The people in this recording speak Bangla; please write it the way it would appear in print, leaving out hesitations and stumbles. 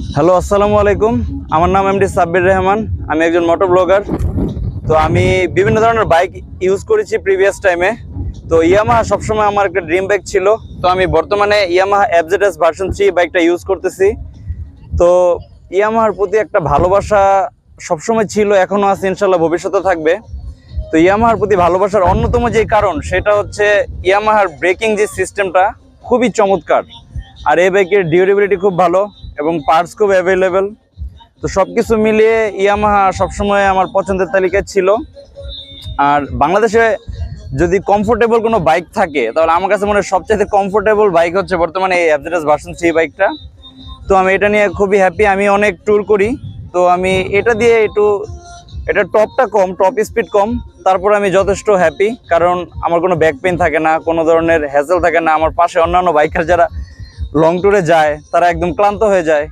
হ্যালো, আসসালামু আলাইকুম। আমার নাম এমডি সাব্বির রহমান। আমি একজন মোটর ব্লগার। তো আমি বিভিন্ন ধরনের বাইক ইউজ করেছি প্রিভিয়াস টাইমে। তো ইয়ামাহা সবসময় আমার একটা ড্রিম বাইক ছিল। তো আমি বর্তমানে ইয়ামাহা এফজেডএস ভার্সন 3 বাইকটা ইউজ করতেছি। তো ইয়ামাহার প্রতি একটা ভালোবাসা সবসময় ছিল, এখনও আছে, ইনশাল্লাহ ভবিষ্যতে থাকবে। তো ইয়ামাহার প্রতি ভালোবাসার অন্যতম যে কারণ সেটা হচ্ছে ইয়ামাহার ব্রেকিং যে সিস্টেমটা খুবই চমৎকার। আর এই বাইকের ডিউরেবিলিটি খুব ভালো এবং পার্টস খুব অ্যাভেলেবেল। তো সব কিছু মিলিয়ে ইয়ামাহা সবসময় আমার পছন্দের তালিকায় ছিল। আর বাংলাদেশে যদি কমফোর্টেবল কোনো বাইক থাকে তাহলে আমার কাছে মনে হয় সবচেয়ে কমফোর্টেবল বাইক হচ্ছে বর্তমানে এই এফজেডএস ভার্সন 3 বাইকটা। তো আমি এটা নিয়ে খুবই হ্যাপি। আমি অনেক ট্যুর করি, তো আমি এটা দিয়ে এটা টপটা কম, টপ স্পিড কম, তারপর আমি যথেষ্ট হ্যাপি। কারণ আমার কোনো ব্যাক পেইন থাকে না, কোনো ধরনের হ্যাসেল থাকে না। আমার পাশে অন্যান্য বাইকার যারা লং ট্যুরে যায় তারা একদম ক্লান্ত হয়ে যায়।